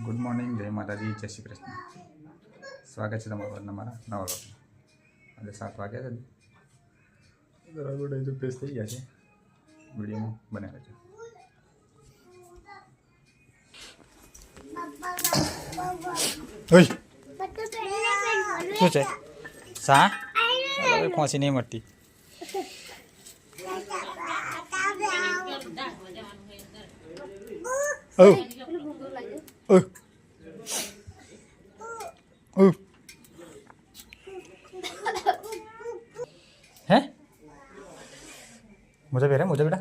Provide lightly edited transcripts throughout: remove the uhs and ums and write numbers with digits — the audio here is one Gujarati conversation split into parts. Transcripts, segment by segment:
ગુડ મોર્નિંગ, જય માતાજી, જય શ્રી કૃષ્ણ. સ્વાગત છે તમારું મારા નવા વ્લોગમાં. આજે 7 વાગ્યા છે. બરાબર તો ફ્રેશ થઈ ગયા છે. વિડીયોમાં બનાવે છે. શું છે સા પહોંચી નહીં મળતી. है मुझे पहरा मुझे बेटा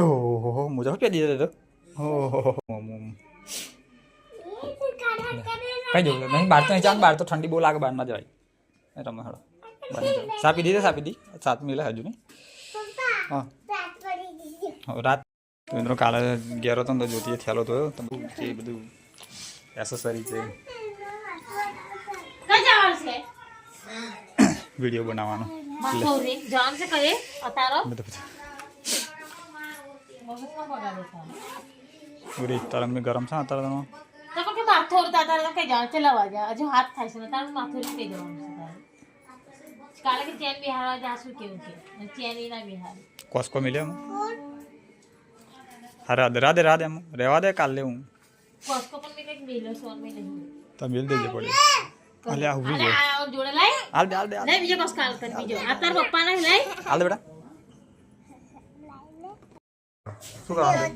ओहो मुझे क्या दिया दे दो ओहो कहीं दो नहीं बाहर तो नहीं जान बाहर तो ठंडी बोल आगे बाहर ना जाए रमे हड़ो सापी दी साथ मिले हजू नहीं हाँ रात तो काले गेरो तो जोती थेलो तो ये બધું એસેસરી છે વિડિયો બનાવવાનો માથોરે જાન છે કરે અતારો પૂરી તરંગ में गरम છે અતાર તો કે માથોર તાતા કે જાન ચલાવા જા હજુ હાથ થાય છે તાર માથોર કે જવાનું છે કાલે કે ચેન બિહારવા જાસુ કેવું છે ચેન ના બિહાર કોસ્કો મિલ્યો રાધે રાધે રાધે રેવા દે કાલે હું કોસ્કો પણ મેં કઈક મેલ્યો સોન में नहीं તો મિલ દેજે પડે અલે આ ઉભી જો આ જોડે લાઈ હાલ દે નહીં બીજો કોસ્કો હાલ કર બીજો આ તાર પપ્પા ના લાઈ હાલ દે બેટા શું કરવાનું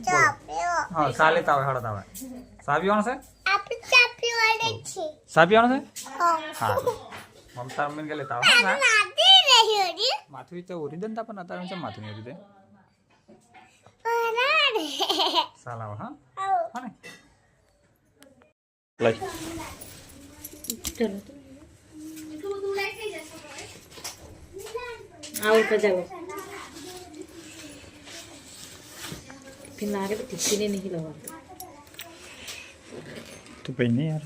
હા સા લેતા આવે હળતા આવે સા પીવાનો છે આપણે ચા પીવાની છે સા પીવાનો છે હા મમતા મમ્મી કે લેતા આવે નાદી રહી હોડી માથું તો ઓરી દંતા પણ અતારે છે માથું ઓરી દે અરે સાલાવ હા આવ હા ને લઈ ચલો આવો કે જાઓ किनारे पे टिक्की नहीं लगा તું પઈ નહીં યાર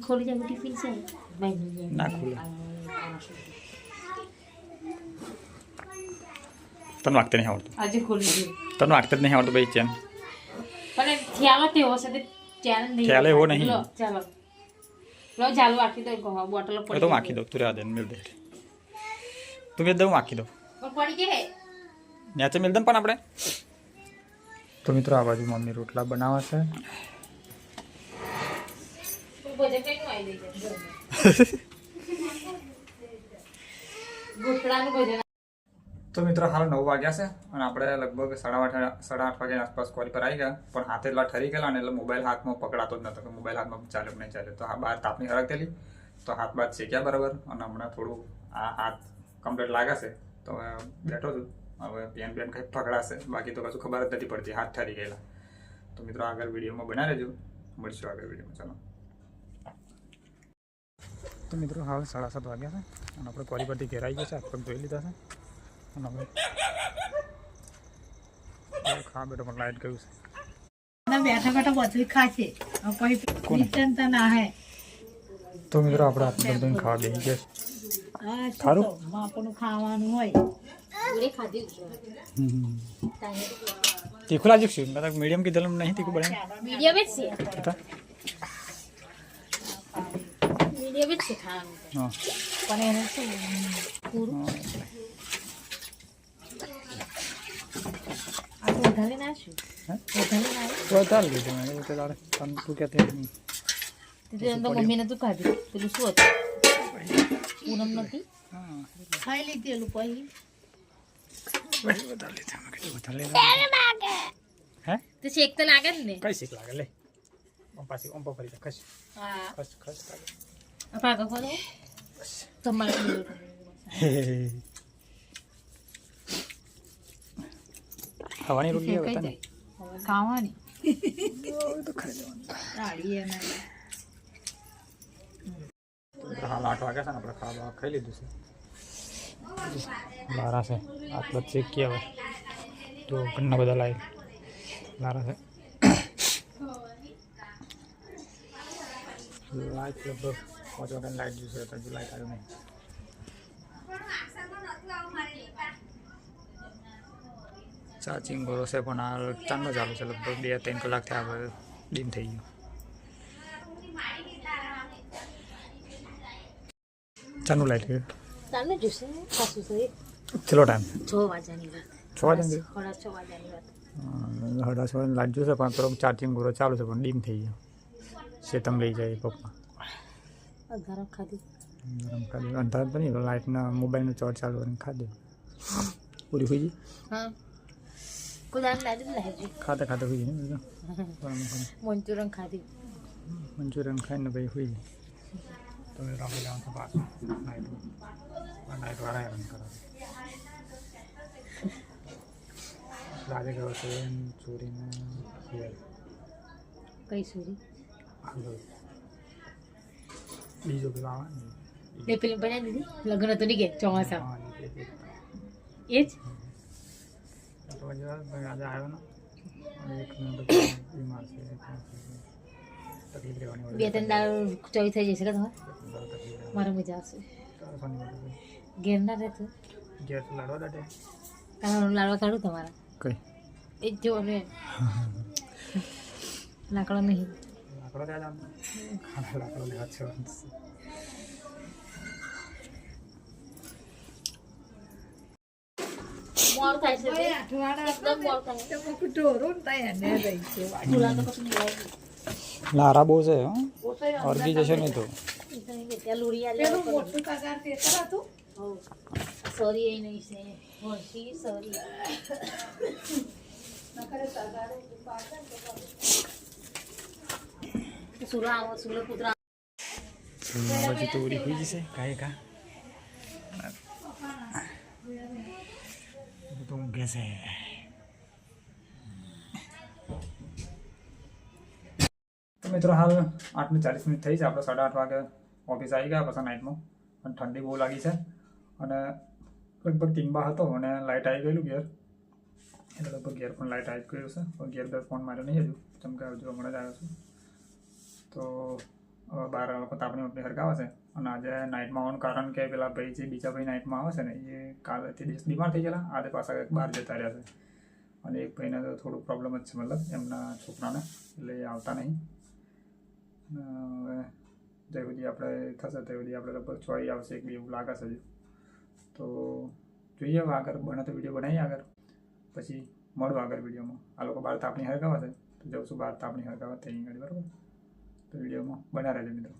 खोल जाओ टिफिन से नहीं ના ખુલે તને વાગતે નહીં આવડતું आज खोली दे તને વાગતે જ નહીં આવડતું ભાઈ ચેન पर ख्याल ते हो से चैनल नहीं ખ્યાલ એવો નહીં लो चलो लो चालू आखी तो को बोतल એ તો માખી દઉં તું રહેવા દે મિલ દે તું મિલ દઉં માખી દઉં पर पड़ी के है ન્યાચે મિલ દે પણ આપણે તો મિત્રો આ બાજુ મમ્મી રોટલા બનાવે છે बजे पे नु आई दे गुटड़ा नु बजे તો મિત્રો હાલ 9 વાગ્યા છે અને આપણે લગભગ 8:30 વાગ્યા આસપાસ કોલ પર આવી ગયા પણ હાથે એટલા ઠરી ગયેલા ને એટલે મોબાઈલ હાથમાં પકડાતો જ નતો કે મોબાઈલ હાથમાં ચાલે કે નહીં ચાલે તો આ બહાર તાપની હરક થયેલી તો હાથ બાદ શેક્યા બરાબર અને હમણાં થોડું આ હાથ કમ્પ્લીટ લાગે છે તો બેઠો છું હવે પેન કંઈક પકડાશે બાકી તો કશું ખબર જ નથી પડતી હાથ ઠરી ગયેલા તો મિત્રો આગળ વિડીયોમાં બનાવી રહેજો મળશું આગળ વિડીયોમાં ચાલો તો મિત્રો હાલ 7:30 વાગ્યા છે અને આપણે કોરી પરથી ઘેરાઈ ગયા છે હાથ પગ ધોઈ લીધા છે અને હવે ખા બેટો પણ લાઈટ ગયું છે ના બેઠા બેઠા બધું ખાશે પછી ચિંતા ના હે તો મિત્રો આપણે આટલું બધું ખાવા બેસી ગયા હા ખારું? આપણું ખાવાનું હોય पूरे खादी तीखું લાગ્યું છે મેં મીડિયમ કીધેલું નહીં તીખું બને वीडियो में से હતા वीडियो में से खाना હા પણ એને શું પૂરું આ તો ઢાલી નાખ્યું ઢાલી નાખ્યું તો ચાલ લીધું મેં તો તારે તું કહેતી તે અંદર મમ્મીને તું કાઢ્યું પેલું શું હતું પૂનમ નથી હા ખાઈ લીધેલું પછી વધારે લીધા મેં કીધું વધારે લીધા હે તે શેક તો લાગે જ ને કઈ શીખ લાગે લે પાછી ઓમ ફરી જા ખસ હા ખસ ખસ લાગે આ પાકો ખોલો તમારે ખાવાની રોટલી આવે તને ખાવાની તો ખાઈ લેવાનું દાળી એને હાલ 8 વાગ્યા છે ને આપણે ખાવા ખાઈ લીધું છે લારા છે આટલો શેકી હવે તો ઘણા બધા લાવી લારા છે લાઈટ લગભગ 5 વાગ્યાની લાઈટ જોશે તો હજુ લાઈટ આવ્યું નહીં ચાર્જિંગ ભરોસે પણ આ ચાંદનો ચાલુ છે લગભગ 2-3 કલાક થયા હવે ડીમ થઈ ગયું. ચાનું લાઈટ ગયું. તારને જોશે ખાસું છે ચલો ટાઈમ 6 વાગ્યાની વાત 6 વાગ્યા સાડા 6 વાગ્યાની વાત હડા છ લાઈટ જોશે પણ પેલો ચાર્જિંગ પૂરો ચાલુ છે પણ ડીમ થઈ ગયો. શેતમ લઈ જાય પપ્પા ગરમ ખાધી ગરમ ખાધું અંધાર તો નહીં લાઇટના મોબાઈલનું ચાર્જ ચાલુ કરીને ખાધું પૂરી હોઈ ગઈ. હા કુદાન લાડી લાવી ખાતા ખાતા હોઈ ગઈ ને મંચુરન ખાધી મંચુરિયન ખાઈને પછી હોઈ ગઈ. તો આપણે જવાનું છે પાછું નાઇટવાળા હેરાન કરે. આજે ગયો છે ચોરીને કઈ સુરી બીજો પેલો આવે બે ફિલ્મ બનાવી દીધી લગ્ન તો નહીં કે ચોમાસા એ જ આજે આવ્યો ને એક બીમાર છે તકલીફ રહેવાની બે ત્રણ દાળ ચોવી થઈ જશે કે તમારે મારે મજા આવશે ઘેર ના રહેતો ગેસ લાડવા દાટે કાળા લાડવા કાઢું તમારા કઈ એ જ જો ને લાકડો નહીં લાકડો ત્યાં જવાનું લાકડો લેવા છે. મોર થાય છે ભાઈ અઠવાડા એકદમ મોર થાય તો પછી ઢોરું ને ત્યાં એને રહી છે ચૂલા તો પછી લેવાય લારા બહુ છે અરગી જશે નહીં તો ત્યાં લોડી પેલું મોટું તગાર તે હતું સોરી એ નહીં છે હોશી સોરી સુરા આવો સુલો પુત્ર પછી તો ઉડી હોઈ જશે કાંઈ કા તો ઊંઘે છે. તો મિત્રો હાલ 8:40 થઈ છે. આપણે 8:30 વાગે ઓફિસ આવી ગયા પછી નાઇટમાં અને ઠંડી બહુ લાગી છે અને લગભગ ટીમ્બા હતો અને લાઇટ આવી ગયેલું ઘેર એટલે લગભગ ઘેર પણ લાઇટ આવી ગયું છે પણ ઘેર પર ફોન માર્યો નહીં હજુ ચમકા હજુ હમણાં જ આવ્યો છું. તો હવે 12 લોકો તાપણી હરગાવે છે અને આજે નાઇટમાં આવવાનું કારણ કે પેલા ભાઈ જે બીજા ભાઈ નાઇટમાં આવે છે ને એ કાલેથી દિવસ બીમાર થઈ ગયેલા આજે પાછા બહાર જતા રહ્યા છે અને એક ભાઈને તો થોડું પ્રોબ્લેમ જ છે મતલબ એમના છોકરાને એટલે એ આવતા નહીં. હવે જ્યાં સુધી આપણે થશે ત્યાં સુધી આપણે લગભગ 6 આવશે એક બી એવું લાગે છે હજુ. તો જોઈએ હવે આગળ બને તો વિડીયો બનાવીએ આગળ પછી મળું આગળ વિડીયોમાં. આ લોકો બહાર તાપણી હરગાવા છે તો જઉં છું બહાર તાપણી હરગાવા ત્યાં આગળ બરાબર. તો વિડીયોમાં બના રહેજો મિત્રો.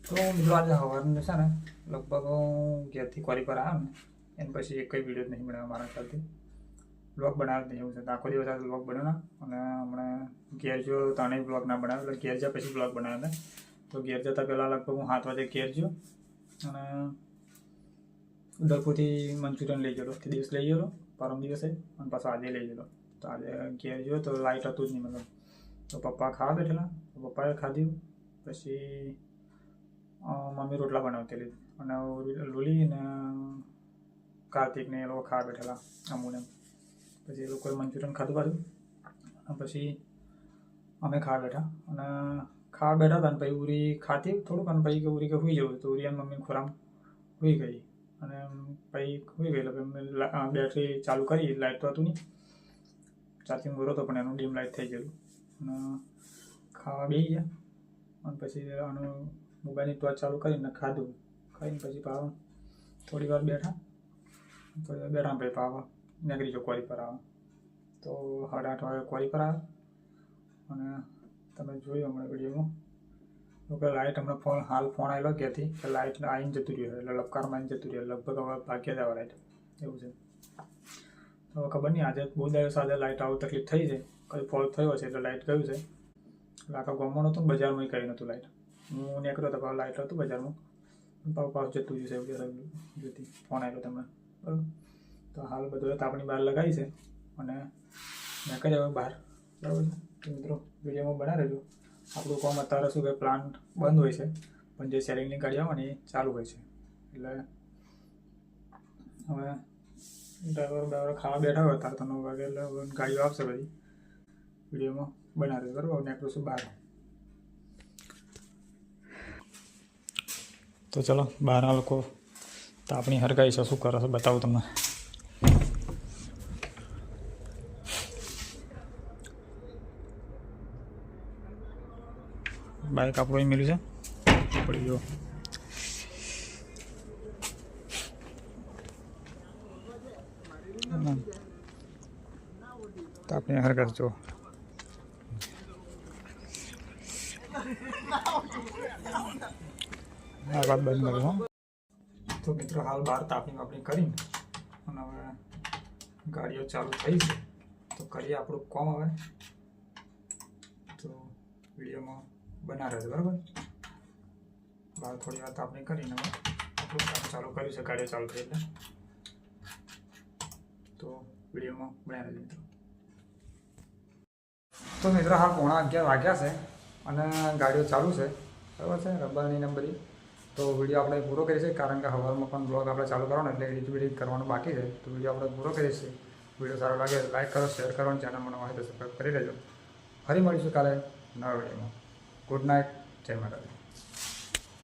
તો મિત્રો આજે સવારનું છે ને લગભગ હું ઘેરથી કોરી પર આવ્યો ને એમ પછી એક કંઈ વિડીયો જ નહીં બનાવ્યો મારા ખ્યાલથી. બ્લોગ બનાવ્યો જ નહીં એવું છે તો આખો દિવસ આજે બ્લોગ બનાવ્યો અને હમણાં ઘેર જો ત્રણેય બ્લોગ ના બનાવ્યો એટલે ઘેર જ્યાં પછી બ્લોગ બનાવ્યા હતા. તો ઘેર જતાં પહેલાં લગભગ હું 7 વાગે ઘેર ગયો અને ઉદલપુરથી મંચુરિયન લઈ ગયેલો તે દિવસ લઈ ગયેલો પરમ દિવસે અને પાછો આજે લઈ ગયેલો. તો આજે ઘેર ગયો તો લાઇટ હતું જ નહીં મતલબ. તો પપ્પા ખાવા બેઠેલા તો પપ્પાએ ખાધું પછી મમ્મી રોટલા બનાવતી અને લુલી ને કાર્તિકને એ લોકો ખાવા બેઠેલા અમુને. પછી એ લોકોએ મંચુરિયન ખાધું પાછું પછી અમે ખાવા બેઠા અને ખાવા બેઠા હતા ને પછી ઉરી ખાતી થોડુંક અને પછી ઉરી કે સુઈ જવું તો ઉરી અને મમ્મીને ખોરામ સુઈ ગઈ અને પછી સુઈ ગઈ એટલે બેટરી ચાલુ કરી લાઇટ તો હતું નહીં ચાર્જિંગ પૂરો હતો પણ એનું ડીમ લાઇટ થઈ ગયેલું અને ખાવા બેસી ગયા અને પછી આનું મોબાઈલની ટોર્ચ ચાલુ કરીને ખાધું ખાઈને પછી પાવા થોડી વાર બેઠા પછી પાવા નીકળી ગયો કોરી પર આવે તો 8:30 વાગે કોરી પર આવે અને તમે જોયું હમણાં વિડીયોમાં તો કે લાઇટ હમણાં હાલ ફોન આવેલો ક્યાંથી કે લાઇટ આવીને જતું રહ્યું એટલે લપકારમાં આવીને જતું રહ્યું લગભગ હવે ભાગ્યા જ આવે લાઇટ એવું છે. તો ખબર નહીં આજે બહુ દિવસ આજે લાઇટ આવું તકલીફ થઈ છે કંઈ ફોલ્ટ થયો છે એટલે લાઇટ ગયું છે એટલે આખા ગામમાં નહોતું બજારમાં કંઈ નહોતું લાઇટ. હું નીકળ્યો તો લાઇટ હતું બજારમાં પાછું જતું રહ્યું છે એવું જોતી ફોન આવ્યો તમને બરાબર. તો હાલ બધું તાપણી બહાર લગાવી છે અને નીકળી હવે બહાર બરાબર છે. મિત્રો વિડીયોમાં બના રહેજો. આપણું કામ અત્યારે શું કે પ્લાન્ટ બંધ હોય છે પણ જે સેલિંગની ગાડી આવે ને એ ચાલુ હોય છે એટલે હવે ડ્રાઈવર ખાવા બેઠા હોય તાર 9 વાગે એટલે ગાડીઓ આવશે બધી વિડીયોમાં બના રહેજો બરાબર. નીકળું છું બહાર. તો ચલો બહારના લોકો તાપણી હરગાઈ છે શું કરે છે બતાવું તમને. બાઇક આપણું અહીં મળ્યું છે પડી ગયો. તો આપણે હરકત જો આ વાત બંધ કરું હો. તો મિત્રો હાલ બહાર તાપીને આપણી કરીને અને હવે ગાડીઓ ચાલુ થઈ છે તો કરીએ આપણું કોમ હવે. તો વિડીયોમાં બના રહેશે બરાબર. બહાર થોડી વાર તાપણી કરીને હવે આપણું કામ ચાલુ કર્યું છે ગાડીઓ ચાલુ થઈ એટલે. તો વિડીયોમાં બન્યા રહેજો મિત્રો. તો મિત્રો હાલ 11:15 વાગ્યા છે અને ગાડીઓ ચાલુ છે બરાબર છે રબારની નંબરી. તો વિડીયો આપણે પૂરો કરીએ છીએ કારણ કે સવારમાં પણ બ્લોગ આપણે ચાલુ કરવાનો એટલે એડિટ કરવાનું બાકી છે. તો વિડીયો આપણે પૂરો કરીએ છીએ. વિડીયો સારો લાગે લાઈક કરો, શેર કરો અને ચેનલમાં નવા હોય તો સબસ્ક્રાઈબ કરી લેજો. ફરી મળીશું કાલે નવા વિડીયોમાં. ગુડ નાઇટ, જય માતાજી.